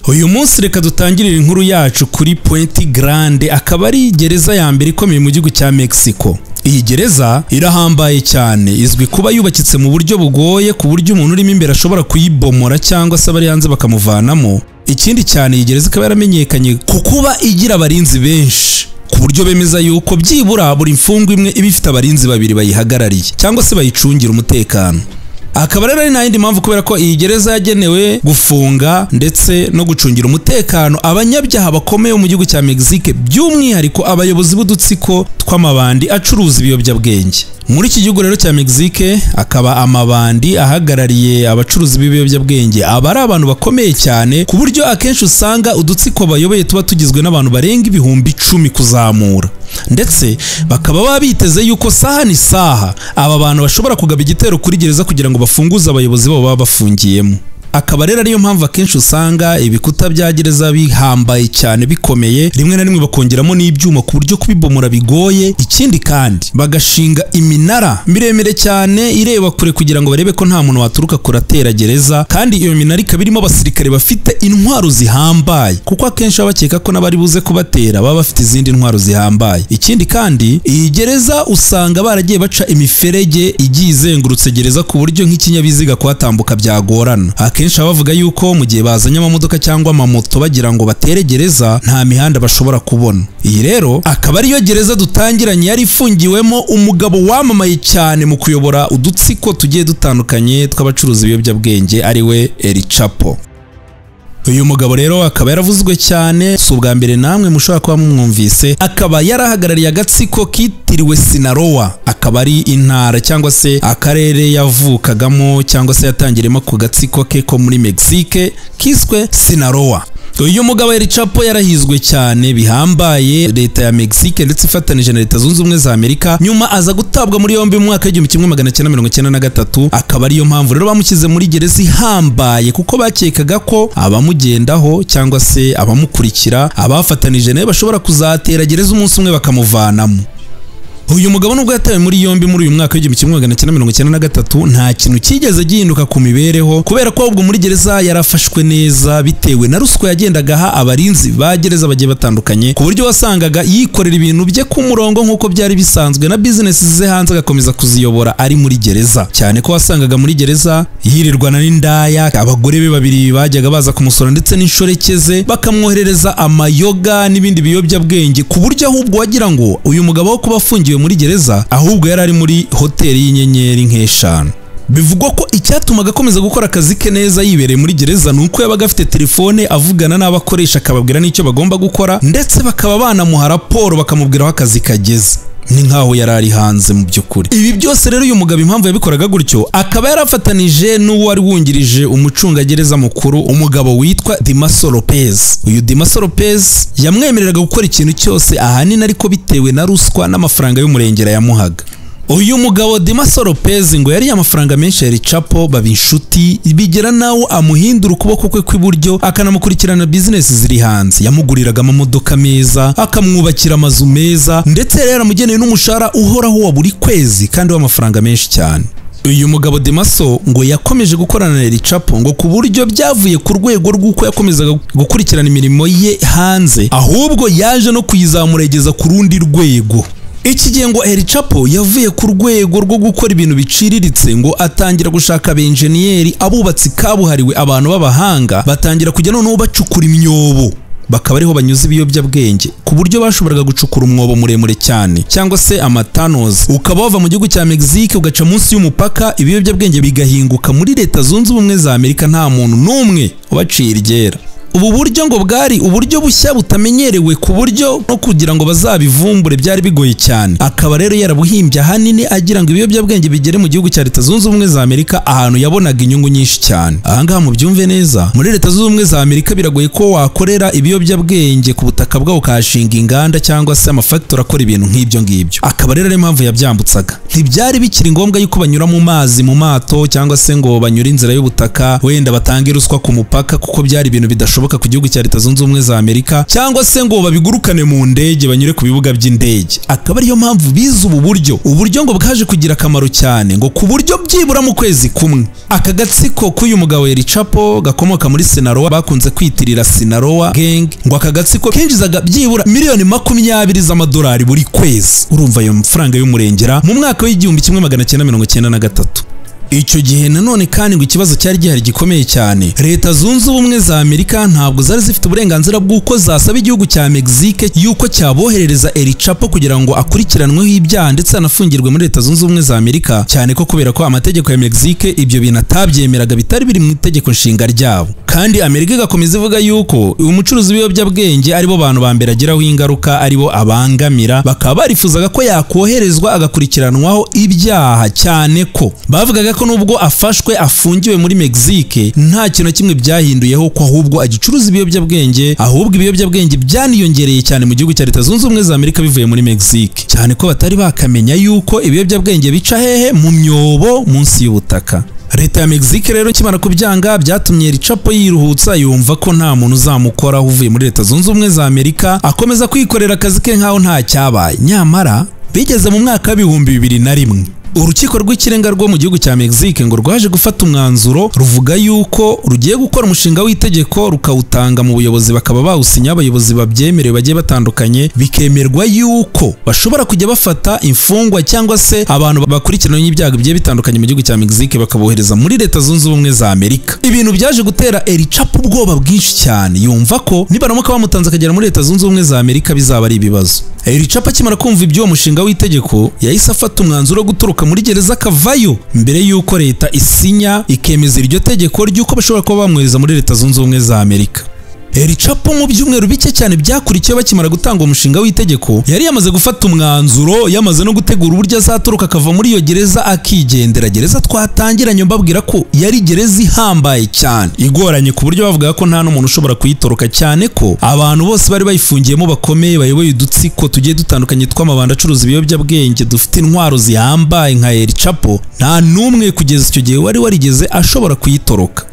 Uyu munsi reka dutangirire inkuru yacu kuri Puente Grande, akaba ari gereza ya mbere ikomeye mu gihugu cya Mexico. Iyi gereza irahambaye cyane, izwi kuba yubakitse mu buryo bugoye ku buryo umuntu urimo imbere ashobora kuyibomora cyangwa se abari hanze bakamuvanamo. Ikindi cyane iyi gereza ikaba yaramenyekanye ku kuba igira abarinzi benshi, ku buryo bemeza yuko byibura buri mfungwa imwe iba ifite abarinzi babiri bayihagarariye cyangwa se bayicungira umutekano. Akaba rero ari n'indi mpamvu kubera ko iyi gereza yagenewe gufunga ndetse no gucungira umutekano abanyabyaha bakomeye mu gihugu cya Mexique, by'umwihariko abayobozi b'udutsiko tw'amabandi acuruza ibiyobyabwenge. Muri iki gihugu rero cya Mexique akaba amabandi ahagarariye abacuruzi b'ibiyobyabwenge aba ari abantu bakomeye cyane, ku buryo akenshi usanga udutsiko bayoboye tuba tugizwe n'abantu barenga ibihumbi 10 kuzamura, ndetse bakaba babiteze yuko saha ni saha aba bantu bashobora kugaba igitero kuri gereza kugira ngo bafunguze abayobozi babo baba bafungiyemo. Akaba rero ariyo mpamvu akenshi usanga ibikuta bya gereza bihambaye cyane bikomeye, rimwe na rimwe bakongeramo n'ibyuma ku buryo kubibomora bigoye. Ikindi kandi bagashinga iminara miremire cyane ireba kure kugira ngo barebe ko nta muntu waturuka kuratera gereza, kandi iyo minara ikaba irimo abasirikare bafite intwaro zihambaye, kuko akenshi baba bakeka ko n'abari buze kubatera baba bafite izindi ntwaro zihambaye. Ikindi kandi iyi gereza usanga baragiye baca imiferege igiye izengurutse gereza ku buryo nk'ikinyabiziga kuhatambuka byagorana. Akenshi bavuga yuko mu gihe bazanye amamodoka cyangwa amamoto bagira ngo batere gereza nta mihanda bashobora kubona. Iyi rero akaba ariyo gereza dutangiranye yari ifungiwemo umugabo wamamaye cyane mu kuyobora udutsiko tugiye dutandukanye tw'abacuruzi ibiyobyabwenge, ariwe El Chapo. Uyu mugabo rero akaba yaravuzwe cyane, si ubwa mbere namwe mushobora kuba mumwumvise. Akaba yarahagarariye agatsiko kitiriwe Sinaloa, akaba ari intara cyangwa se akarere yavukagamo cyangwa se yatangiremo ku gatsiko ke ko muri Mexique kiswe Sinaloa. Uyu mugabo El Chapo yarahizwe cyane bihambaye leta ya Mexique ndetse ifatanije na Leta Zunze Ubumwe za Amerika, nyuma aza gutabwa muri yombi mu mwaka w'1993. akaba ariyo mpamvu rero bamushyize muri gereza ihambaye, kuko bakekaga ko abamugendaho cyangwa se abamukurikira abafatanije nawe bashobora kuzatera gereza umunsi umwe bakamuvanamo. Uyu mugabo nubwo yatawe muri yombi muri uyu mwaka w'1993 nta kintu kigeze gihinduka ku mibereho, kubera ko ahubwo muri gereza yarafashwe neza bitewe na ruswa yagendagaha abarinzi ba gereza bagiye batandukanye, ku buryo wasangaga yikorera ibintu bye ku murongo nk'uko byari bisanzwe na business ze hanze agakomeza kuziyobora ari muri gereza, cyane ko wasangaga muri gereza yirirwana n'indaya, abagore be babiri bajyaga baza kumusora ndetse n'inshoreke ze bakamwoherereza amayoga n'ibindi biyobyabwenge, ku buryo ahubwo wagira ngo uyu mugabo wo kuba afungiwe muri gereza ahubwo yari ari muri hoteli y'inyenyeri nk'eshanu. Bivugwa ko icyatumaga akomeza gukora akazi ke neza yibereye muri gereza nuko yabaga afite telefone avugana n'abakoresha akababwira n'icyo bagomba gukora, ndetse bakaba banamuha raporo bakamubwira aho akazi kageze, ni nkaho yari ari hanze mu by'ukuri. Ibi byose rero uyu mugabo impamvu yabikoraga gutyo, akaba yarafatanije n'uwo wari wungirije umucungagereza mukuru, umugabo witwa Damaso Lopez. Uyu Damaso Lopez yamwemereraga gukora ikintu cyose ahanini ariko bitewe na ruswa n'amafaranga y'umurengera yamuhaga. Uyu mugabo Damaso Lopez ngo yari amafaranga menshi ya El Chapo, baba inshuti bigera nawo amuhindura ukuboko kwe kw'iburyo akanamukurikirana business ziri hanze. Yamuguriraga amamodoka meza, akamwubakira amazu meza, ndetse rero yaramugeneye n'umushahara uhoraho wa buri kwezi kandi w'amafaranga menshi cyane. Uyu mugabo Damaso ngo yakomeje gukorana na El Chapo ngo ku buryo byavuye ku rwego rw'uko yakomezaga gukurikirana imirimo ye hanze, ahubwo yaje no kuyizamurageza ku rundi rwego. Iki gihe ngo El Chapo yavuye ku rwego rwo gukora ibintu biciriritse, ngo atangira gushaka abenjeniyeri, abubatsi kabuhariwe, abantu b'abahanga, batangira kujya noneho bacukura imyobo, bakaba ariho banyuza ibiyobyabwenge, ku buryo bashoboraga gucukura umwobo muremure cyane cyangwa se amatanos, ukaba wava mu gihugu cya Mexique ugaca munsi y'umupaka, ibiyobyabwenge bigahinguka muri Leta Zunze Ubumwe za Amerika nta muntu n'umwe ubacira iryera. Ubu buryo ngo bwari uburyo bushya butamenyerewe, ku buryo no kugira ngo bazabivumbure byari bigoye cyane. Akaba rero yarabuhimbye ahanini agira ngo ibiyobyabwenge bigere mu gihugu cya Leta Zunze Ubumwe za Amerika ahantu yabonaga inyungu nyinshi cyane. Ahangaha mu byumve neza, muri Leta Zunze Ubumwe za Amerika biragoye ko wakorera ibiyobyabwenge ku butaka bwawo ukahashinga inganda cyangwa se amafactory akora ibintu nk'ibyo ngibyo. Akaba rero ari impamvu yabyambutsaga. Ntibyari bikiri ngombwa yuko banyura mu mazi mu mato cyangwa se ngo banyura inzira y'ubutaka wenda batange ruswa ku mupaka, kuko byari ibintu bidashoboka bishoboka ku gihugu cya Leta Zunze Ubumwe za Amerika, cyangwa se ngo babigurukane mu ndege banyure ku bibuga by'indege. Akaba ariyo mpamvu bize uburyo ngo bwaje kugira akamaro cyane, ngo ku buryo byibura mu kwezi kumwe aka gatsiko k'uyu mugabo El Chapo gakomoka muri Sinaloa bakunze kwitirira Sinaloa gang, ngo aka gatsiko kinjizaga byibura miliyoni 20 z'amadolari buri kwezi. Urumva ayo mafaranga y'umurengera mu mwaka w'1993. Icyo gihe nanone kandi ngo ikibazo cyari gihari gikomeye cyane. Leta Zunze Ubumwe za Amerika ntabwo zari zifite uburenganzira bw'uko zasaba igihugu cya Mexique yuko cyaboherereza El Chapo kugira ngo akurikiranweho ibyaha ndetse anafungirwe muri Leta Zunze Ubumwe za Amerika, cyane ko kubera ko amategeko ya Mexique ibyo bintu atabyemeraga, bitari biri mu itegeko nshinga ryabo. Kandi Amerika igakomeza ivuga yuko umucuruzi w'ibiyobyabwenge aribo bantu ba mbere agiraho ingaruka, aribo abangamira, bakaba barifuzaga ko yakoherezwa agakurikiranwaho ibyaha, cyane ko bavugaga ko nubwo afashwe afungiwe muri Mexique nta kintu kimwe byahinduyeho, ko ahubwo agicuruza ibiyobyabwenge, ahubwo ibiyobyabwenge byaniyongereye cyane mu gihugu cya Leta Zunze Ubumwe za Amerika bivuye muri Mexique, cyane ko batari bakamenya yuko ibiyobyabwenge bica hehe mu myobo munsi y'ubutaka. Leta ya Mexique rero kimara kubyanga byatumye El Chapo yiruhutsa, yumva ko nta muntu uzamukora uvuye muri Leta Zunze Ubumwe za Amerika, akomeza kwikorera akazi ke nkaho nta cyabaye. Nyamara bigeze mu mwaka w'2001 urukiko rw'ikirenga rwo mu gihugu cya Mexique ngo rwaje gufata umwanzuro ruvuga yuko rugiye gukora umushinga w'itegeko rukawutanga mu buyobozi, bakaba bawusinya abayobozi babyemerewe bagiye batandukanye, bikemerwa yuko bashobora kujya bafata imfungwa cyangwa se abantu bakurikiranyweho ibyaha bigiye bitandukanye mu gihugu cya Mexique bakabohereza muri Leta Zunze Ubumwe za Amerika. Ibintu byaje gutera El Chapo ubwoba bwinshi cyane, yumva ko nibaramuka bamutanze akagera muri Leta Zunze Ubumwe za Amerika bizaba ari ibibazo. El Chapo akimara kumva iby'uwo mushinga w'itegeko yahise afata umwanzuro wo guturuka muri gereza akavayo mbere y'uko leta isinya ikemeza iryo tegeko ry'uko bashobora kuba bamwohereza muri Leta Zunze Ubumwe za Amerika. El Chapo mu byumweru bike cyane byakurikiye bakimara gutanga umushinga w'itegeko yari yamaze gufata umwanzuro, yamaze no gutegura uburyo azaturuka akava muri iyo gereza akigendera. Gereza twatangiranye mbabwira ko yari gereza ihambaye cyane, igoranye ku buryo bavuga ko nta n'umuntu ushobora kuyitoroka, cyane ko abantu bose bari bayifungiyemo bakomeye, bayoboye udutsiko tugiye dutandukanye tw'amabanda acuruza ibiyobyabwenge, dufite intwaro zihambaye nka El Chapo. Nta n'umwe kugeza icyo gihe wari warigeze ashobora kuyitoroka.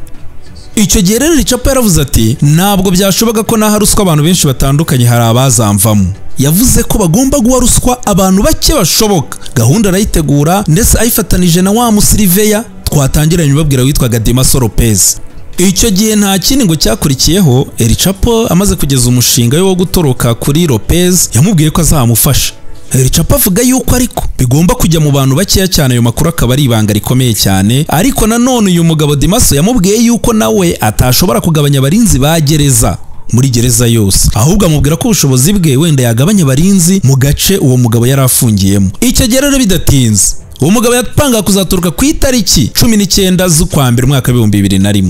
Icyo gihe rero El Chapo yaravuze ati ntabwo byashoboka ko naha ruswa abantu benshi batandukanye hari abazamvamo. Yavuze ko bagomba guha ruswa abantu bake bashoboka. Gahunda arayitegura ndetse ayifatanije na wa musiriveya twatangiranye babwira witwaga Dimaso Lopez. Icyo gihe nta kindi ngo cyakurikiyeho, El Chapo amaze kugeza umushinga wo gutoroka kuri Lopez yamubwiye ko azamufasha. El Chapo avuga yuko ariko bigomba kujya mu bantu bakeya cyane, ayo makuru akaba ari ibanga rikomeye cyane. Ariko nanone uyu mugabo Dimaso yamubwiye yuko nawe atashobora kugabanya abarinzi ba gereza muri gereza yose, ahubwo amubwira ko ubushobozi bwe wenda yagabanya abarinzi mu gace uwo mugabo yari afungiyemo. Icyo gihe rero bidatinze uwo mugabo yapanga kuzaturuka ku itariki 19 z'ukwa mbere mwaka w'2001.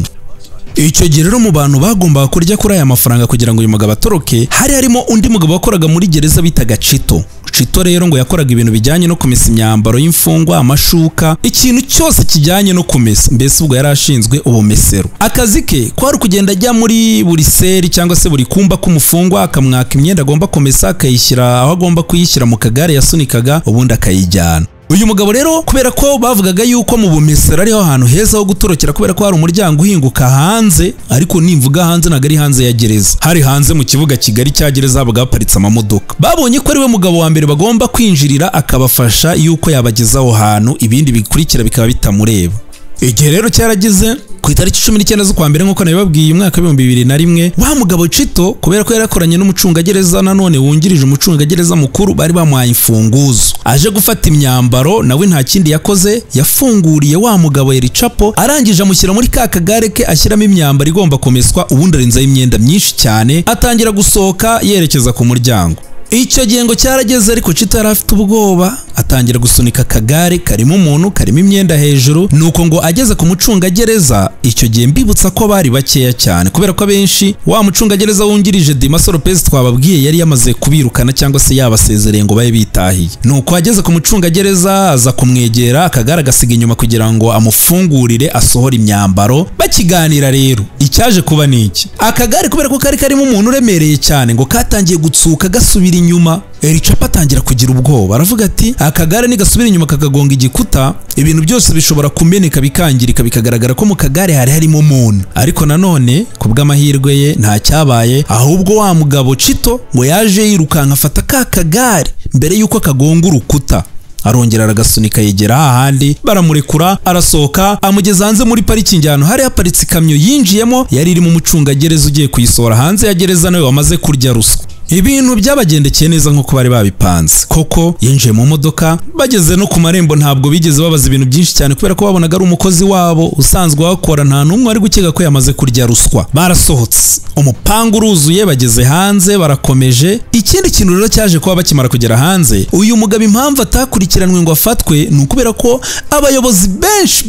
Icyo gihe rero mu bantu bagombaga kurya kuri aya mafaranga kugira ngo uyu mugabo atoroke hari harimo undi mugabo wakoraga muri gereza bitaga Chito. Chito rero ngo yakoraga ibintu bijyanye no kumesa imyambaro y'imfungwa, amashuka, ikintu cyose kijyanye no kumesa, mbese ubwo yari ashinzwe ubumesero. Akazi ke kwari kugenda ajya muri buri seri cyangwa se buri kumba k'umufungwa akamwaka imyenda agomba kumesa, akayishyira aho agomba kuyishyira mu kagare yasunikaga, ubundi akayijyana. Uyu mugabo rero kubera ko bavugaga yuko mu bumesero ariho ahantu heza ho gutorokera, kubera ko hari umuryango uhinguka hanze, ariko nimvuga hanze ntabwo ari hanze ya gereza, hari hanze mu kibuga kigari cya gereza bagaparitse amamodoka. Babonye ko ari we mugabo wa mbere bagomba kwinjirira akabafasha yuko yabagezaho hantu, ibindi bikurikira bikaba bitamureba. Igihe rero cyarageze ku itariki 19 z'ukwa mbere nk'uko nabibabwiye umwaka w'2001, wa mugabo Chito kubera ko yarakoranye n'umucungagereza nanone wungirije umucungagereza mukuru, bari bamuhaye imfunguzo, aje gufata imyambaro. Nawe nta kindi yakoze, yafunguriye wa mugabo El Chapo, arangije amushyira muri ka kagare ke ashyiramo imyambaro igomba kumeswa, ubundi arenzaho imyenda myinshi cyane, atangira gusohoka yerekeza ku muryango. Icyo gihe ngo cyarageze ariko Chito yari afite ubwoba, atangira gusunika akagare karimo umuntu, karimo imyenda hejuru. Nuko ngo ageze ku mucungagereza, icyo gihe mbibutsa ko bari bakeya cyane kubera ko abenshi wa mucungagereza wungirije Dimaso Lopez twababwiye yari yamaze kubirukana cyangwa se yabasezereye ngo babe bitahiye. Nuko ageze ku mucungagereza aza kumwegera, akagare agasiga inyuma kugira ngo amufungurire asohora imyambaro. Bakiganira rero icyaje kuba niki, akagare kubera ko kari karimo umuntu uremereye cyane ngo katangiye gutsuka gasubira asubira inyuma. El Chapo atangira kugira ubwoba, aravuga ati akagare nigasubira inyuma kakagonga igikuta ibintu byose bishobora kumeneka bikangirika bikagaragara ko mu kagare hari harimo umuntu. Ariko nanone kubw'amahirwe ye nta cyabaye, ahubwo wa mugabo Chito ngo yaje yirukanka afata ka kagare mbere yuko kagonga urukuta, arongera aragasunika yegera ahandi baramurekura, arasohoka amugeza hanze muri parikingi ahantu hari haparitse ikamyo yinjiyemo yari irimo umucungagereza ugiye kuyisohora hanze ya gereza nawe wamaze kurya ruswa. Ibintu byabagendekeye neza nk'uko bari babipanze. Koko yinjiye mu modoka, bageze no ku marembo ntabwo bigeze babaza ibintu byinshi cyane kubera ko babonaga ari umukozi wabo usanzwe wakora, nta n'umwe ari gukeka ko yamaze kurya ruswa. Barasohotse, umupangu uruzuye, bageze hanze barakomeje. Ikindi kintu rero cyaje kuba bakimara kugera hanze, uyu mugabo impamvu atakurikiranwe ngo afatwe ni ukubera ko abayobozi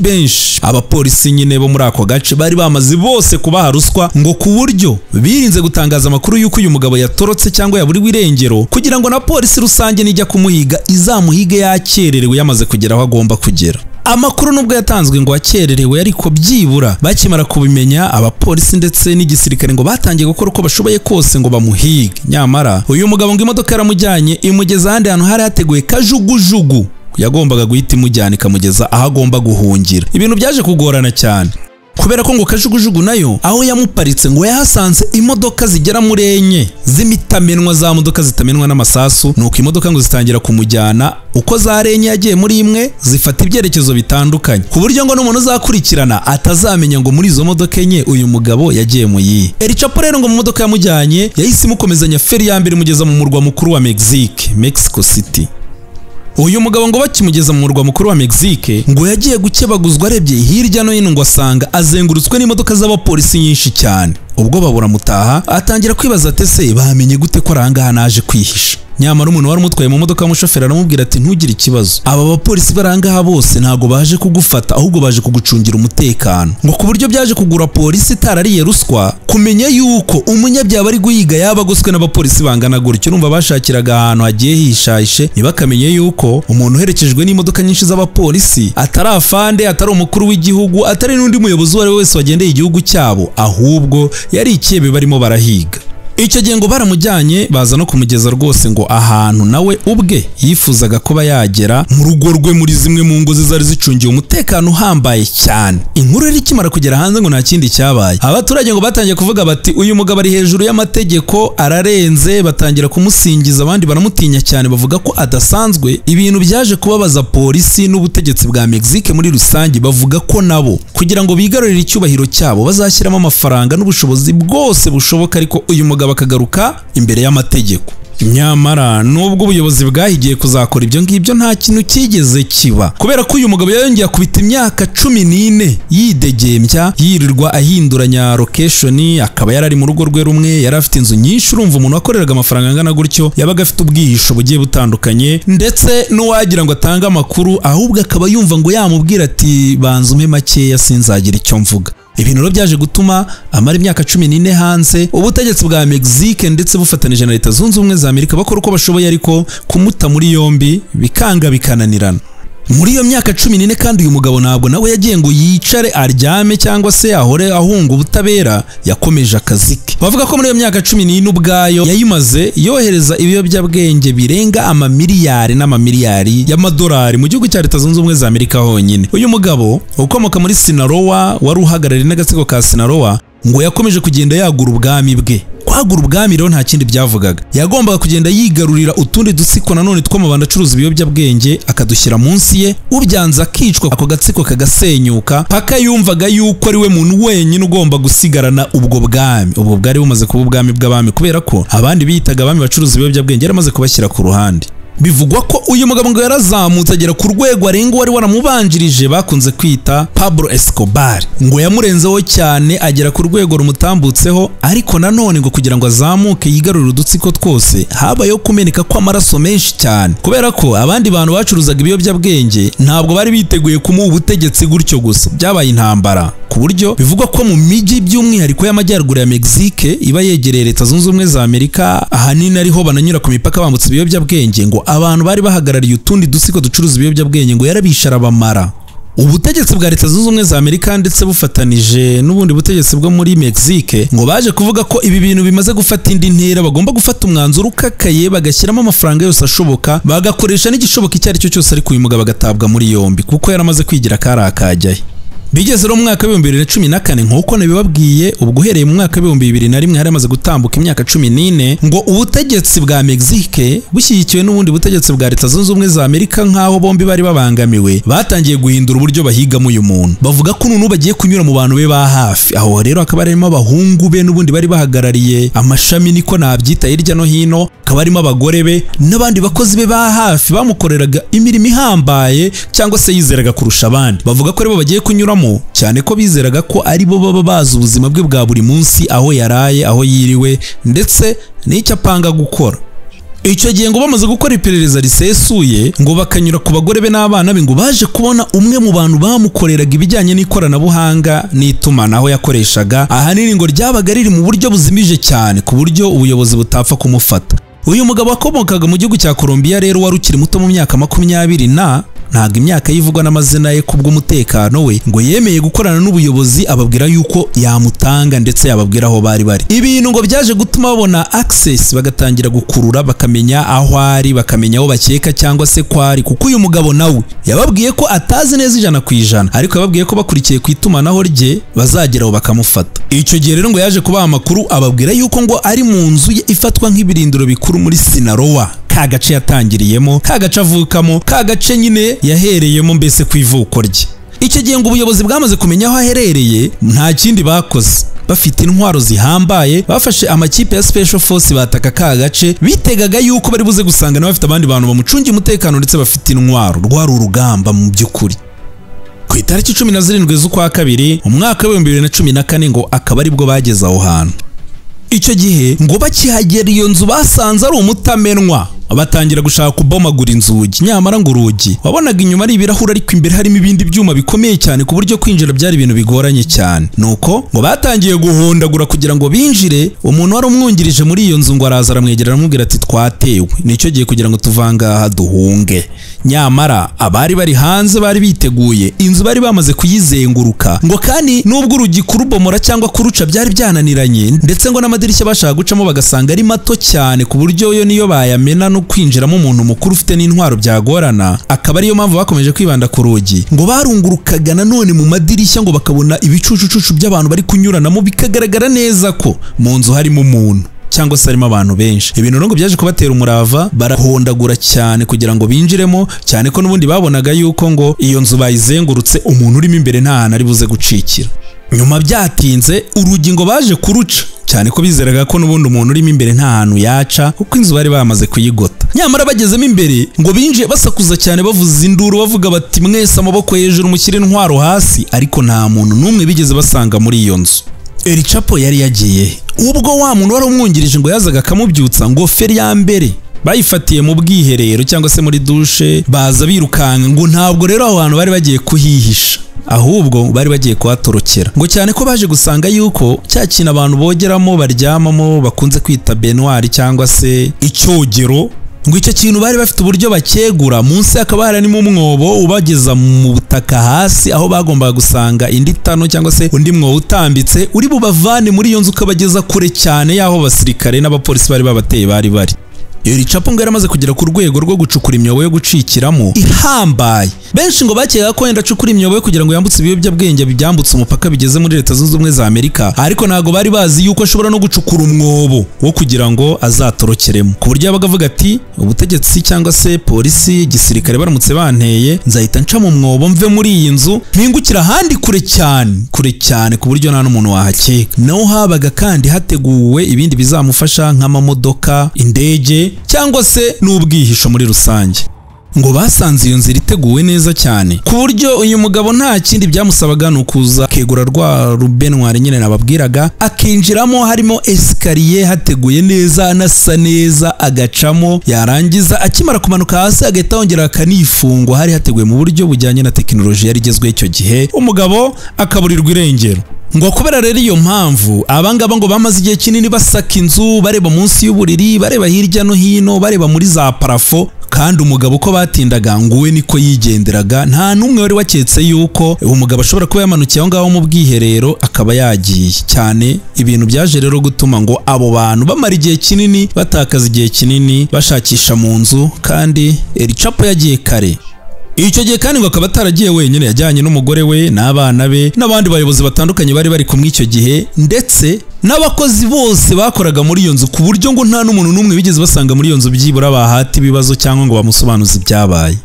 benshi abapolisi nyine bo muri ako gace bari bamaze bose kubaha ruswa, ngo ku buryo birinze gutangaza amakuru y'uko uyu mugabo yatorotse cyangwa yaburiwe irengero kugira ngo na polisi rusange nijya kumuhiga izamuhige yakererewe yamaze kugera aho agomba kugera. Amakuru nubwo yatanzwe ngo wakererewe, ariko byibura bakimara kubimenya abapolisi ndetse n'igisirikare ngo batangiye gukora uko bashoboye kose ngo bamuhige. Nyamara uyu mugabo ngo imodoka yaramujyanye imugeza ahandi hantu hari hateguye kajugujugu yagombaga guhita imujyana ikamugeza aho agomba guhungira. Ibintu byaje kugorana cyane kubera ko ngo kajugujugu nayo aho yamuparitse ngo yahasanze imodoka zigera muri 4 z'imitamenwa, za modoka zitamenwa n'amasasu. Nuko imodoka ngo zitangira kumujyana, uko za 4 yagiye muri imwe zifata ibyerekezo bitandukanye ku buryo ngo n'umuntu uzakurikirana atazamenya ngo muri izo modoka enye uyu mugabo yagiye mu yihe. El Chapo rero ngo mu modoka yamujyanye yahise imukomezanya feri ya mbere imugeza mu murwa mukuru wa Mexico City. Uyu mugabo ngo bakimugeza mu murwa mukuru wa Mexique ngo yagiye gukebaguzwa, arebye hirya no hino ngo asanga azengurutswe n'imodoka z'abapolisi nyinshi cyane. Ubwo babura mutaha atangira kwibaza ati se bamenye gute ko arangaha naje kwihisha. Nyamara umuntu wari umutwaye mu modoka w'umushoferi aramubwira ati ntugire ikibazo, aba bapolisi barangaha bose ntago baje kugufata ahubwo baje kugucungira umutekano. Ngo ku buryo byaje kugura polisi itarariye ruswa kumenya yuko umunyabyaha bari guhiga yaba agoswe n'abapolisi bangana gutyo. Urumva bashakiraga ahantu hagiye hishahishe ntibakamenye yuko umuntu uherekejwe n'imodoka nyinshi z'abapolisi atari afande, atari umukuru w'igihugu, atari n'undi muyobozi uwo ari we wese wagendeye igihugu cyabo, ahubwo yari ikebe barimo barahiga. Icyo gihe ngo baramujyanye baza no kumugeza rwose ngo ahantu nawe ubwe yifuzaga kuba yagera, mu rugo rwe muri zimwe mu ngo zari zicungiye umutekano uhambaye cyane. Inkuru rero ikimara kugera hanze ngo nta kindi cyabaye, abaturage ngo batangiye kuvuga bati uyu mugabo ari hejuru y'amategeko, ararenze, batangira kumusingiza, abandi baramutinya cyane bavuga ko adasanzwe. Ibintu byaje kubabaza polisi n'ubutegetsi bwa Mexique muri rusange, bavuga ko nabo kugira ngo bigarurire icyubahiro cyabo bazashyiramo amafaranga n'ubushobozi bwose bushoboka, ariko uyu mugabo bakagaruka imbere y'amategeko. Nyamara nubwo ubuyobozi bwahigiye kuzakora ibyo ngibyo nta kintu kigeze kiba, kubera ko uyu mugabo yongeye kubita imyaka 14 yidegembya yirirwa ahinduranya location. Akaba yarari mu rugo rwe rumwe, yari afite inzu nyinshi. Urumva umuntu wakoreraga amafaranga angana gutyo yabaga afite ubwihisho bugiye butandukanye, ndetse n'uwagira ngo atange amakuru ahubwo akaba yumva ngo yamubwira ati banza umpe makeya sinzagira icyo mvuga. Ibintu rero byaje gutuma amara imyaka 14 hanze. Ubutegetsi bwa Mexique ndetse bufatanije na Leta Zunze Ubumwe za Amerika bakora uko bashoboye, ariko kumuta muri yombi bikanga bikananirana. Muri iyo myaka 14 kandi uyu mugabo ntabwo nawe yagiye ngo yicare aryame cyangwa se ahore ahunga ubutabera, yakomeje akazi ke. Bavuga ko muri iyo myaka 14 ubwayo yayimaze yohereza ibiyobyabwenge birenga amamiliyari n'amamiliyari y'amadolari mu gihugu cya Leta Zunze Ubumwe za Amerika honyine. Uyu mugabo ukomoka muri Sinaloa wari uhagarariye n'agatsiko ka Sinaloa ngo yakomeje kugenda yagura ubwami bwe. Kwagura ubwami rero nta kindi byavugaga, yagombaga kugenda yigarurira utundi dutsiko nanone tw'amabanda acuruza ibiyobyabwenge akadushyira munsi ye, ubyanza akicwa, ako gatsiko kagasenyuka paka yumvaga yuko ari we muntu wenyine ugomba gusigarana ubwo bwami. Ubwo bwari bumaze kuba ubwami bw'abami kubera ko abandi biyitaga abami bacuruza ibiyobyabwenge yaramaze kubashyira ku ruhande. Bivugwa ko uyu mugabo ngo yarazamutse agera ku rwego arenga wari waramubanjirije bakunze kwita Pablo Escobar. Ngo yamurenzeho cyane agera ku rwego rumutambutseho, ariko nanone ngo kugira ngo azamuke yigarurire udutsiko twose habayeho kumeneka kw'amaraso menshi cyane, kubera ko abandi bantu bacuruzaga ibiyobyabwenge ntabwo bari biteguye kumuha ubutegetsi gutyo gusa. Byabaye intambara ku buryo bivugwa ko mu mijyi by'umwihariko y'amajyaruguru ya Mexique iba yegereye Leta Zunze Ubumwe za Amerika, ahanini ariho bananyura ku mipaka bambutse ibiyobyabwenge, ngo abantu bari bahagarariye utundi dutsiko ducuruza ibiyobyabwenge ngo yarabishara bamara. ubutegetsi bwa Leta Zunze Ubumwe za Amerika ndetse bufatanije n'ubundi butegetsi bwo muri Mexique ngo baje kuvuga ko ibi bintu bimaze gufata indi ntera, bagomba gufata umwanzuro ukakaye bagashyiramo amafaranga yose ashoboka, bagakoresha n'igishoboka icyo ari cyo cyose, ariko uyu mugabo agatabwa muri yombi kuko yaramaze kwigira kari akajyaye. Bigeze rero mu mwaka wa 2014 nk'uko nabibabwiye, ubwo uhereye mu mwaka wa 2001 hari amaze gutambuka imyaka 14 ngo ubutegetsi bwa Mexique bushyigikiwe n'ubundi butegetsi bwa Leta Zunze Ubumwe za Amerika nk'aho bombi bari babangamiwe, batangiye guhindura uburyo bahigamo uyu muntu. Bavuga ko nunu bagiye kunyura mu bantu be ba hafi, aho rero akaba arimo abahungu be n'ubundi bari bahagarariye amashami niko nabyita hirya no hino, akaba arimo abagore be n'abandi bakozi be ba hafi bamukoreraga imirimo ihambaye cyangwa se yizeraga kurusha abandi. Bavuga ko aribo bagiye kunyuramo cyane ko bizeraga ko ari bo baba bazi ubuzima bwe bwa buri munsi, aho yaraye, aho yiriwe ndetse n'icyo apanga gukora. Icyo gihe ngo bamaze gukora iperereza risesuye ngo bakanyura ku bagore be n'abana be, ngo baje kubona umwe mu bantu bamukoreraga ibijyanye n'ikoranabuhanga n'itumanaho yakoreshaga, ahanini ngo ryabaga riri mu buryo buzimije cyane ku buryo ubuyobozi butapfa kumufata. Uyu mugabo wakomokaga mu gihugu cya Colombia rero wari ukiri muto mu myaka 20 ntabwo imyaka yivugwa n'amazina ye kubw'umutekano we, ngo yemeye gukorana n'ubuyobozi ababwira yuko yamutanga ndetse yababwira aho bari bari. Ibintu ngo byaje gutuma babona access, bagatangira gukurura, bakamenya aho ari, bakamenya aho bakeka cyangwa se kwari, kuko uyu mugabo nawe yababwiye ko atazi neza 100%, ariko yababwiye ko bakurikiye ku itumanaho rye bazageraho bakamufata. Icyo gihe rero ngo yaje kubaha amakuru, ababwira yuko ngo ari mu nzu ye ifatwa nk'ibirindiro bikuru muri Sinaloa, ka gace yatangiriyemo, ka gace avukamo, ka gace nyine yahereyemo mbese ku ivuko rye. Icyo gihe ngo ubuyobozi bwamaze kumenya aho aherereye, nta kindi bakoze, bafite intwaro zihambaye, bafashe amakipe ya Special Force bataka ka gace, bitegaga yuko bari buze gusanga nawe bafite abandi bantu bamucungiye umutekano ndetse bafite intwaro, rwari urugamba mu by'ukuri. Ku itariki 17 z'ukwa kabiri mu mwaka wa 2014 ngo akaba aribwo bageze aho hantu. Icyo gihe ngo bakihagera iyo nzu basanze ari umutamenwa, batangira gushaka kubomagura inzugi, nyamara ngo urugi wabonaga inyuma ari ibirahuri, ariko imbere harimo ibindi byuma bikomeye cyane ku buryo kwinjira byari ibintu bigoranye cyane. Nuko ngo batangiye guhondagura kugira ngo binjire. Umuntu wari umwungirije muri iyo nzu ngo araza aramwegera aramubwira ati twatewe, nicyo gihe kugira ngo tuvangaha duhunge. Nyamara abari bari hanze bari biteguye, inzu bari bamaze kuyizenguruka, ngo kandi nubwo urugi kurubomora cyangwa kuruca byari byananiranye, ndetse ngo n'amadirishya bashaka gucamo bagasanga ari mato cyane ku buryo yo niyo bayamena no kwinjiramo umuntu mukuru ufite n'intwaro byagorana. Akaba ariyo mpamvu bakomeje kwibanda ku rugi. Ngo barungurukaga nanone mu madirishya ngo bakabona ibicucucucu by'abantu bari kunyuranamo, bikagaragara neza ko mu nzu harimo umuntu cyangwa se harimo abantu benshi. Ibintu ngo byaje kubatera umurava, barahondagura cyane kugira ngo binjiremo, cyane ko n'ubundi babonaga yuko ngo iyo nzu bayizengurutse umuntu urimo imbere nta hantu ari buze gucikira. Nyuma byatinze urugi ngo baje kuruca, cyane ko bizeraga ko n'ubundi umuntu urimo imbere nta hantu yaca kuko inzu bari bamaze kuyigota. Nyamara bagezemo imbere ngo binjiye basakuza cyane, bavuza induru, bavuga bati mwese amaboko hejuru mushyire intwaro hasi, ariko nta muntu n'umwe bigeze basanga muri iyo nzu. El Chapo yari yagiye. Ubwo wa muntu wari umwungirije ngo yazaga akamubyutsa, ngo feri ya mbere bayifatiye mu bwiherero cyangwa se muri dushe, baza birukanka. Ngo ntabwo rero aho hantu bari bagiye kuhihisha, ahubwo bari bagiye kuhatorokera, ngo cyane ko baje gusanga yuko cya kintu abantu bogeramo baryamamo bakunze kwita baignoire cyangwa se icyogero, ngo icyo kintu bari bafite uburyo bakegura munsi, akaba harimo umwobo ubageza mu butaka hasi, aho bagombaga gusanga indi tano cyangwa se undi mwobo utambitse uri bubavane muri iyo nzu ukabageza kure cyane y'aho abasirikare n'abapolisi bari babateye bari. El Chapo ngo yaramaze kugera ku rwego rwo gucukura imyobo yo gucikiramo ihambaye. Benshi ngo bakeka ko yenda acukura imyobo yo kugira ngo yambutse ibiyobyabwenge byambutse umupaka bigeze muri Leta Zunze Ubumwe za Amerika, ariko ntago bari bazi yuko ashobora no gucukura umwobo wo kugira ngo azatorokeremo, ku buryo yabaga avuga ati ubutegetsi cyangwa se polisi, igisirikare baramutse banteye nzahita nca mu mwobo mve muri iyi nzu mpingukira ahandi kure cyane ku buryo nta n'umuntu wahakeka. Naho habaga kandi hateguwe ibindi bizamufasha nk'amamodoka, indege cyangwa se n'ubwihisho muri rusange. Ngo basanze iyo nzira iteguwe neza cyane ku buryo uyu mugabo nta kindi byamusabaga ni ukuza kegura rwa rubenwari nyine nababwiraga, akinjiramo harimo escalier hateguye neza, anasa neza, agacamo, yarangiza akimara kumanuka hasi agahita yongera akanifungwa. Hari hateguye mu buryo bujyanye na tekinoloji yari igezweho icyo gihe, umugabo akaburirwa irengero. Ngo kubera rero iyo mpamvu abangaba ngo bamaze igihe kinini basaka inzu, bareba munsi y'uburiri, bareba hirya no hino, bareba muri za parafo, kandi umugabo uko batindaga ngo we niko yigenderaga, nta n'umwe wari waketse yuko umugabo ashobora kuba yamanukiye aho ngaho mu bwiherero akaba yagiye cyane. Ibintu byaje rero gutuma ngo abo bantu bamara igihe kinini batakaza igihe kinini bashakisha mu nzu, kandi El Chapo yagiye kare. Icyo gihe kandi ngo akaba ataragiye wenyine, yajyanye n'umugore we n'abana be n'abandi bayobozi batandukanye bari bari kumwe icyo gihe, ndetse n'abakozi bose bakoraga muri iyo nzu, ku buryo ngo nta n'umuntu n'umwe bigeze basanga muri iyo nzu byibura bahata ibibazo cyangwa ngo bamusobanuze ibyabaye.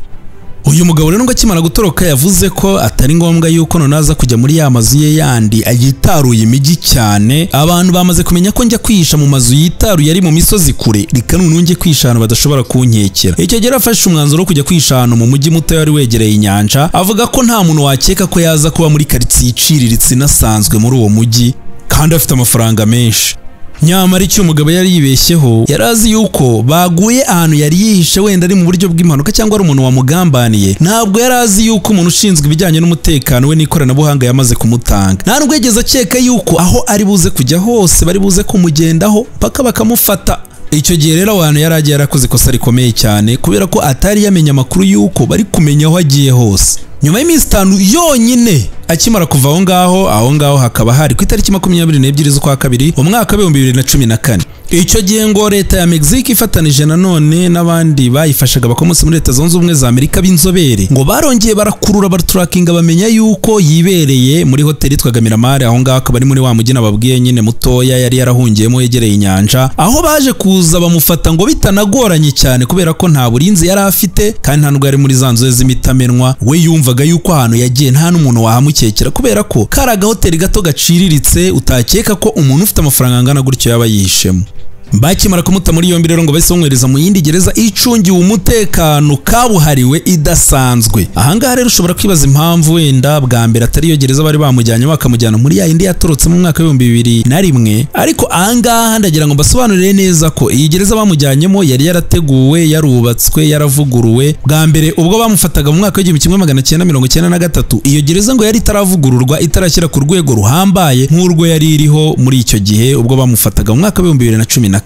Uyu mugabo rero ngo akimara gutoroka yavuze ko atari ngombwa yuko nonaza kujya muri ya mazu ye yandi ayitaruye imijyi cyane. Abantu bamaze kumenya ko njya kwihisha mu mazu yitaruye ari mu misozi kure, reka none njye kwihisha ahantu badashobora kunkekera. Icyo gihe afashe umwanzuro wo kujya kwihisha ahantu mu mujyi muto wari wegereye inyanja, avuga ko nta muntu wakeka ko yaza kuba muri karitsiye iciriritse inasanzwe muri uwo mujyi kandi afite amafaranga menshi. Nyamara icyo umugabo yari yibeshyeho, yari azi yuko baguye ahantu yari yihishe wenda ari mu buryo bw'impanuka cyangwa ari umuntu wamugambaniye. Ntabwo yari azi yuko umuntu ushinzwe ibijyanye n'umutekano we n'ikoranabuhanga yamaze kumutanga. Nta nubwo yigeze akeka yuko aho ari buze kujya hose bari buze kumugendaho mpaka bakamufata. Icyo gihe rero abantu yari agiye yarakoze ikosa rikomeye cyane, kubera ko atari yamenya amakuru yuko bari kumenya aho agiye hose. Nyuma y'iminsi 5 yonyine akimara kuva aho ngaho hakaba hari ku itariki 22 z'ukwa kabiri umwaka wa 2014. Icyo gihe ngo leta ya Mexique ifatanije nanone n'abandi bayifashaga bakomotse muri Leta Zunze Ubumwe za Amerika b'inzobere, ngo barongeye barakurura baratrackinga bamenya yuko yibereye muri hoteli yitwaga Miramar. Aho ngaho akaba ari muri wa mujyi nababwiye nyine mutoya yari yarahungiyemo yegereye inyanja. Aho baje kuza bamufata ngo bitanagoranye cyane, kubera ko nta burinzi yari afite kandi nta nubwo yari muri za nzu z'imitamenwa. We yumvaga yuko ahantu yagiye nta n'umuntu wahamukekera, kubera ko kari agahoteli gato gaciriritse utakeka ko umuntu ufite amafaranga angana gutyo yaba yihishemo. Bakimara kumuta muri yombi rero ngo bahise bamwohereza mu yindi gereza icungiwe umutekano kabuhariwe idasanzwe. Ahangaha rero ushobora kwibaza impamvu wenda bwa mbere atari yo gereza bari bamujyanye bakamujyana muri ya yindi yatorotse mu mwaka wa 2001, ariko ahangaha ndagira ngo mbasobanurire neza ko iyi gereza bamujyanyemo yari yarateguwe, yarubatswe, yaravuguruwe. Bwa mbere ubwo bamufataga mu mwaka wa 1993, iyo gereza ngo yari itaravugururwa, itarashyira ku rwego ruhambaye nk'urwo yari iriho muri icyo gihe ubwo bamufataga mu mwaka wa 2014.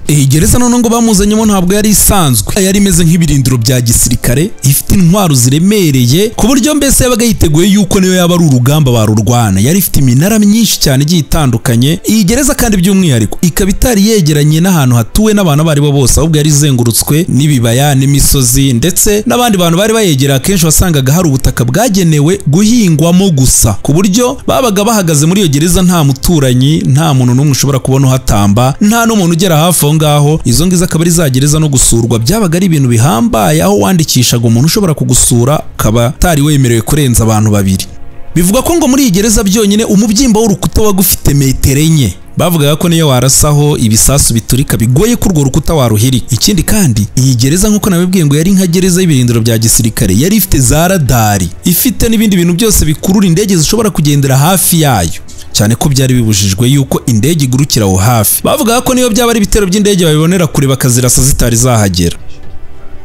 Iyi gereza none ngo bamuzanyemo ntabwo yari isanzwe, yari imeze nk'ibirindiro bya gisirikare, ifite intwaro ziremereye ku buryo mbese yabaga yiteguye yuko niyo yaba ari urugamba barurwana. Yari ifite iminara myinshi cyane igiye itandukanye. Iyi gereza kandi by'umwihariko ikaba itari yegeranye n'ahantu hatuwe n'abantu bari bo bose, ahubwo yari izengurutswe n'ibibaya n'imisozi, ndetse n'abandi bantu bari bayegera akenshi wasangaga hari ubutaka bwagenewe guhingwamo gusa, ku buryo babaga bahagaze muri iyo gereza nta muturanyi, nta muntu n'umwe ushobora kubona uhatamba, nta n'umuntu ugera hafi aho ngaho. Izo ngizo akaba ari za gereza no gusurwa byabaga ari ibintu bihambaye, aho wandikishaga umuntu ushobora kugusura ukaba atari wemerewe kurenza abantu 2. Bivuga ko ngo muri iyi gereza byonyine umubyimba w'urukuta wagufite metero 4. Bavugaga ko niyo warasaho ibisasu biturika bigoye ko urwo rukuta waruhirika. Ikindi kandi iyi gereza nk'uko nabibwiye ngo yari nka gereza y'ibirindiro bya gisirikare, yari ifite za radari, ifite n'ibindi bintu byose bikurura indege zishobora kugendera hafi yayo, cyane ko byari bibujijwe yuko indege igurukira aho hafi. Bavugaga ko niyo byaba ari ibitero by'indege babibonera kure bakazirasa zitari zahagera.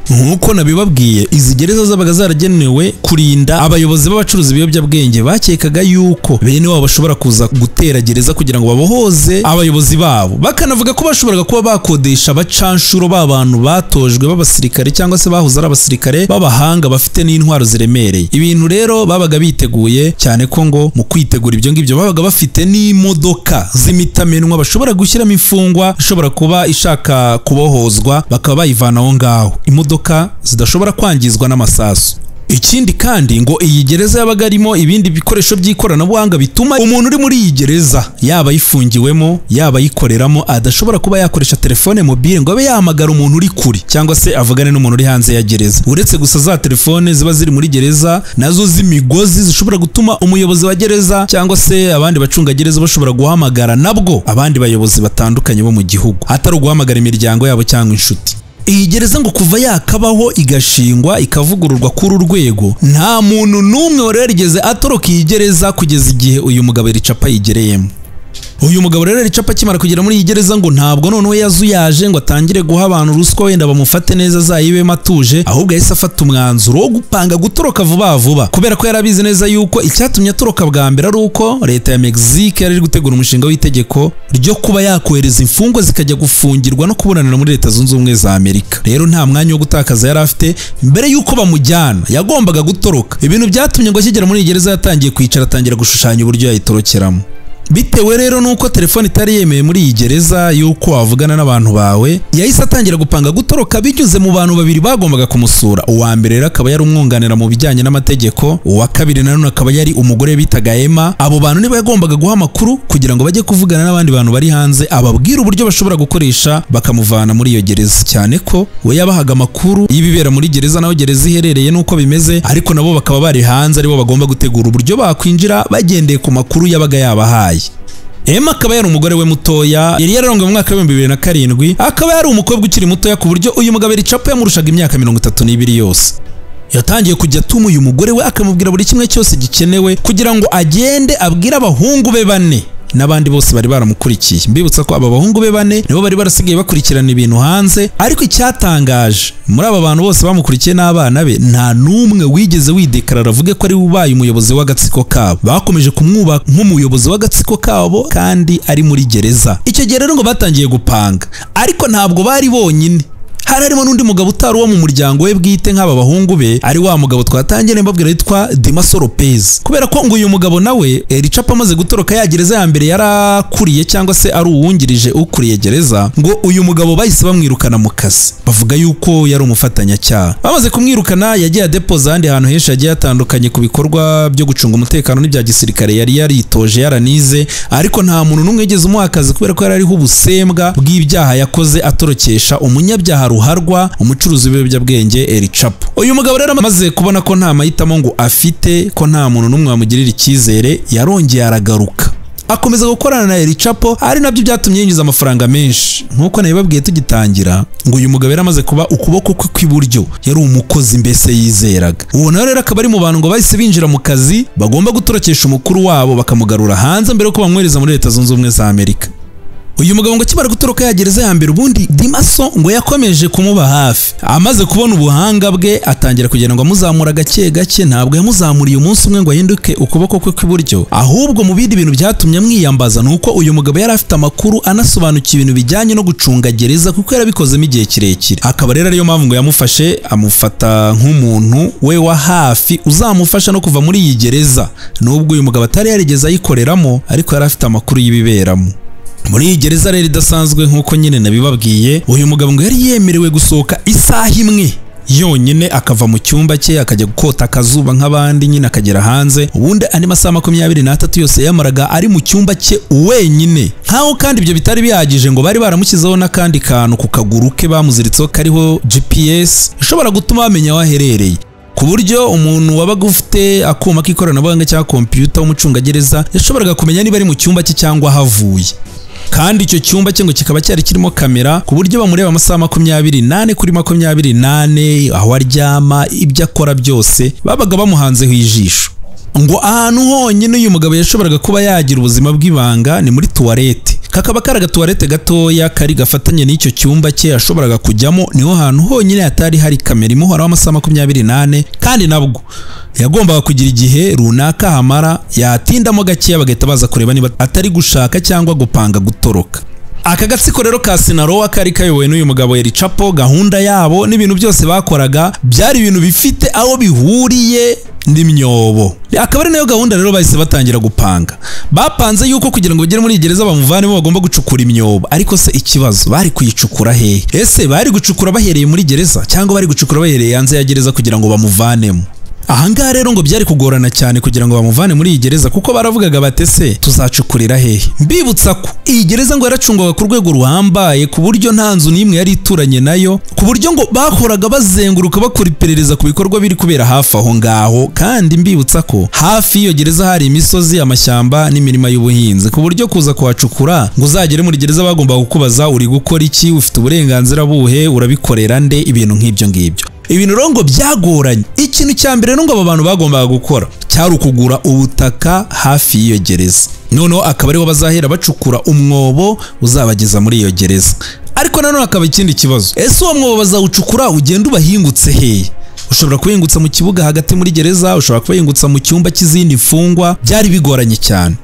Nk'uko nabibabwiye, izi gereza zabaga zaragenewe kurinda abayobozi b'abacuruzi b'ibiyobyabwenge. Bakekaga yuko bene wabo bashobora kuza gutera gereza kugira ngo babohoze abayobozi babo. Bakanavuga ko bashoboraga kuba bakodesha abacanshuro b'abantu batojwe b'abasirikare cyangwa se bahuza ari abasirikare b'abahanga bafite n'intwaro ziremereye. Ibintu rero babaga biteguye cyane ko ngo mu kwitegura ibyo ngibyo babaga bafite n'imodoka z'imitamenwa bashobora gushyiramo imfungwa ishobora kuba ishaka kubohozwa, bakaba bayivana aho ngaho, imodoka zidashobora kwangizwa n'amasasu. Ikindi kandi ngo iyi gereza yabaga arimo ibindi bikoresho by'ikoranabuhanga bituma umuntu uri muri iyi gereza, yaba yifungiwemo yaba yikoreramo, adashobora kuba yakoresha telefone mobile ngo abe yahamagara umuntu uri kure cyangwa se avugane n'umuntu uri hanze ya gereza. Uretse gusa za telefone ziba ziri muri gereza nazo z'imigozi zishobora gutuma umuyobozi wa gereza cyangwa se abandi bacunga gereza bashobora guhamagara nabwo abandi bayobozi batandukanye bo mu gihugu, atari uguhamagara imiryango yabo cyangwa inshuti. Iyi gereza ngo kuva yakabaho igashingwa ikavugururwa kuri urwego, nta muntu n'umwe wari yarigeze atoroka iyi gereza kugeza igihe uyu mugabo El Chapo yigereyemo. uyu mugabo rero Ricapa akimara kugera muri iyi gereza ngo ntabwo noneho yazuyaje ngo atangire guha abantu ruswa wenda bamufate neza azayibemo atuje, ahubwo yahise afata umwanzuro wo gupanga gutoroka vuba vuba, kubera ko yarabizi neza yuko icyatumye atoroka bwa mbere ari uko leta ya Mexique yari iri gutegura umushinga w'itegeko ryo kuba yakohereza imfungwa zikajya gufungirwa no kuburanira muri Leta Zunze Ubumwe za Amerika. Rero nta mwanya wo gutakaza yari afite, mbere yuko bamujyana yagombaga gutoroka. Ibintu byatumye ngo akigera muri iyi gereza yatangiye kwicara atangira gushushanya uburyo yayitorokeramo. Bitewe rero nuko telefone itari yemeye muri iyi gereza yuko wavugana n'abantu bawe, yahise atangira gupanga gutoroka binyuze mu bantu babiri bagombaga kumusura. Uwa mbere rero akaba yari umwunganira mu bijyanye n'amategeko, uwa kabiri nanone akaba yari umugore bitaga Emma. Abo bantu nibo yagombaga guha amakuru kugira ngo bajye kuvugana n'abandi bantu bari hanze, ababwira uburyo bashobora gukoresha bakamuvana muri iyo gereza, cyane ko we yabahaga amakuru y'ibibera muri gereza naho gereza iherereye nuko bimeze, ariko nabo bakaba bari hanze aribo bagomba gutegura uburyo bakwinjira bagendeye ku makuru yabaga yabahaye. Emma akaba yari umugore we mutoya, yari yararongowe mu mwaka wa 2007, akaba yari umukobwa ukiri mutoya ku buryo uyu mugabo Ricapa yamurushaga imyaka 32 yose. Yatangiye kujya atuma uyu mugore we akamubwira buri kimwe cyose gikenewe kugira ngo agende abwire abahungu be 4 n'abandi bose bari baramukurikiye. Mbibutsa ko aba bahungu be 4 nibo bari barasigaye bakurikirana ibintu hanze, ariko icyatangaje muri aba bantu bose bamukurikiye n'abana be nta numwe wigeze widekarara avuge ko ari ubaye umuyobozi w'agatsiko kabo. Bakomeje kumwubaha nk'umuyobozi w'agatsiko kabo kandi ari muri gereza. Icyo gihe rero ngo batangiye gupanga, ariko ntabwo bari bonyine. Hari harimo n'undi mugabo utari uwo mu muryango we bwite nk'aba bahungu be, ari wa mugabo twatangiye mbabwira yitwa Dimaso Lopez. Kubera ko ngo uyu mugabo nawe Ricapa amaze gutoroka ya gereza ya mbere yarakuriye cyangwa se ari uwungirije ukuriye gereza, ngo uyu mugabo bahise bamwirukana mu kazi, bavuga yuko yari umufatanyacyaha. Bamaze kumwirukana yagiye adepoza ahandi hantu henshi hagiye hatandukanye ku bikorwa byo gucunga umutekano n'ibya gisirikare yari yaritoje yaranize, ariko nta muntu n'umwe yigeze umuha akazi kubera ko yari ariho ubusembwa bw'ibyaha yakoze atorokesha umunyabyaha ruharwa umucuruzi w'ibiyobyabwenge Ricapa. Uyu mugabo rero amaze kubona ko nta mahitamo ngo afite, ko nta muntu n'umwe wamugirira icyizere, yarongeye aragaruka akomeza gukorana na Ricapa, ari nabyo byatumye yinjiza amafaranga menshi. Nkuko nabibabwiye tugitangira, ngo uyu mugabo yaramaze kuba ukuboko kwe kw'iburyo, yari umukozi mbese yizeraga. Uwo nawe rero akaba ari mu bantu ngo bahise binjira mu kazi bagomba gutorokesha umukuru wabo bakamugarura hanze mbere yuko bamwohereza muri Leta Zunze Ubumwe za Amerika. Uyu mugabo ngo akimara gutoroka ya gereza ya mbere, ubundi Dimaso ngo yakomeje kumuba hafi. Amaze kubona ubuhanga bwe atangira kugenda ngo amuzamura gake gake. Ntabwo yamuzamuriye umunsi umwe ngo ahinduke ukuboko kwe kw'iburyo, ahubwo mu bindi bintu byatumye amwiyambaza nuko uyu mugabo yari afite amakuru anasobanukiye ibintu bijyanye no gucunga gereza kuko yarabikozemo igihe kirekire. Akaba rero ariyo mpamvu ngo yamufashe amufata nk'umuntu we wa hafi uzamufasha no kuva muri iyi gereza, nubwo uyu mugabo atari yarigeze ayikoreramo, ariko yari afite amakuru y'ibiberamo. Muri iyi gereza rero idasanzwe nk'uko nyine nabibabwiye, uyu mugabo ngo yari yemerewe gusohoka isaha imwe yonyine akava mu cyumba cye akajya gukota akazuba nk'abandi, nyine akagera hanze. Ubundi andi masaha 23 yose yamaraga ari mu cyumba cye wenyine. Nkaho kandi ibyo bitari bihagije ngo bari baramushyizeho n'akandi kantu ku kaguru ke bamuziritseho kariho GPS ishobora gutuma bamenya aho aherereye, ku buryo umuntu wabaga ufite akuma k'ikoranabuhanga cyangwa computer w'umucungagereza yashoboraga kumenya niba ari mu cyumba cye cyangwa havuye. Kandi icyo cyumba cye ngo kikaba cyari kirimo kamera ku buryo bamureba amasaha 28 kuri 28, aho aryama, ibyo akora byose babaga bamuhanzeho ijisho. Ngo ahantu honyine uyu mugabo yashoboraga kuba yagira ubuzima bw'ibanga ni muri tuwarete. Kakaba kari agatuwarete gatoya kari gafatanye n'icyo cyumba cye yashoboraga kujyamo, niho hantu honyine hatari hari kamera imuhoraho amasaha 28, kandi nabwo yagombaga kugira igihe runaka hamara yatindamo gakeya bagahita baza kureba niba atari gushaka cyangwa gupanga gutoroka. Aka gatsiko rero ka Sinaloa kari kayobowe n'uyu mugabo Ricapa, gahunda yabo n'ibintu byose bakoraga byari ibintu bifite aho bihuriye n'imyobo. Akaba ari nayo gahunda rero bahise batangira gupanga. Bapanze yuko kugira ngo bagere muri gereza bamuvanemo bagomba gucukura imyobo, ariko se ikibazo bari kuyicukura hehe? Ese bari gucukura bahereye muri gereza cyangwa bari gucukura bahereye hanze ya gereza kugira ngo bamuvanemo? Ahangaha rero ngo byari kugorana cyane kugira ngo bamuvane muri iyi gereza, kuko baravugaga batese tuzacukurira hehe. Mbibutsa ko iyi gereza ngo yaracungwaga ku rwego ruhambaye ku buryo nta nzu n'imwe yari ituranye nayo, ku buryo ngo bahoraga bazenguruka bakora iperereza ku bikorwa biri kubera hafi aho ngaho. Kandi mbibutsa ko hafi y'iyo gereza hari imisozi, amashyamba n'imirima y'ubuhinzi, ku buryo kuza kuhacukura ngo uzagere muri gereza bagomba kukubaza uri gukora iki, ufite uburenganzira buhe, urabikorera nde, ibintu nk'ibyo ngibyo. ibintu rero ngo byagoranye. Ikintu cya mbere ngo aba bantu bagombaga gukora cyari ukugura ubutaka hafi y'iyo gereza, noneho akaba ariho bazahera bacukura umwobo uzabageza muri iyo gereza. Ariko nanone akaba ikindi kibazo, ese uwo mwobo bazawucukura ugenda ubahingutse hehe? Ushobora kubahingutsa mu kibuga hagati muri gereza, ushobora kubahingutsa mu cyumba cy'izindi mfungwa. Byari bigoranye cyane.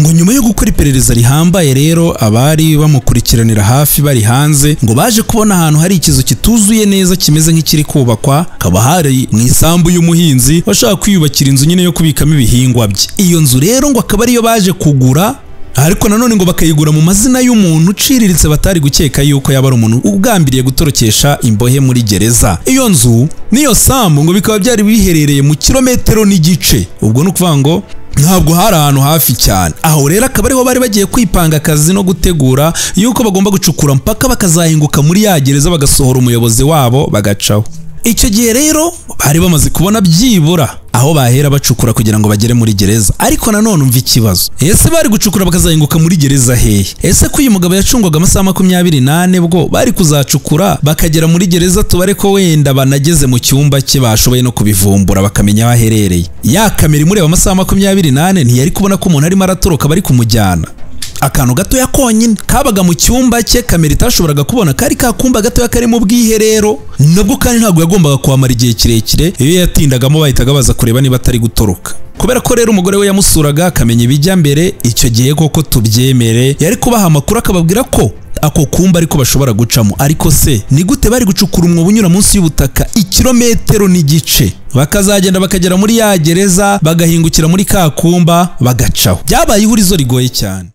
Ngo nyuma yo gukora iperereza rihambaye rero, abari bamukurikiranira hafi bari hanze ngo baje kubona ahantu hari ikizu kituzuye neza kimeze nk'ikiri kubakwa, kaba hari mu isambu y'umuhinzi washaka kwiyubakira inzu nyine yo kubikamo ibihingwa bye. Iyo nzu rero ngo akaba ariyo baje kugura, ariko nanone ngo bakayigura mu mazina y'umuntu uciriritse batari gukeka yuko yaba ari umuntu ugambiriye gutorokesha imbohe muri gereza. Iyo nzu n'iyo sambu ngo bikaba byari biherereye mu kilometero n'igice, ubwo ni ukuvuga ngo ntabwo hari ahantu hafi cyane. Aho rero akaba ariho bari bagiye kwipanga akazi no gutegura yuko bagomba gucukura mpaka bakazahinguka muri ya gereza bagasohora umuyobozi wabo bagacaho. Icyo gihe rero bari bamaze kubona byibura aho bahera bacukura kugira ngo bagere muri gereza. Ariko nanone umva ikibazo, ese bari gucukura bakazahinguka muri gereza hehe? Ese ko uyu mugabo yacungwaga amasaha 28 bwo bari kuzacukura bakagera muri gereza, tubare ko wenda banageze mu cyumba cye bashoboye no kubivumbura bakamenya aho aherereye. Ya kamera imureba amasaha 28 ntiyari kubona ko umuntu arimo aratoroka bari kumujyana. Akantu gatoya konyine kabaga mu cyumba cye kamera itashoboraga kubona, kari kakumba gatoya kari mu bwiherero, nabwo kandi ntabwo yagombaga kuhamara igihe kirekire. Iyo yatindagamo bahitaga baza kureba niba atari gutoroka. Kubera ko rero umugore we yamusuraga akamenya ibijya mbere, icyo gihe koko tubyemere yari kubaha amakuru akababwira ko ako kumba ariko bashobora gucamo. Ariko se ni gute bari gucukura umwobo unyura munsi y'ubutaka ikilometero n'igice bakazagenda bakagera muri ya gereza bagahingukira muri ka kumba bagacaho? Byabaye ihurizo rigoye cyane.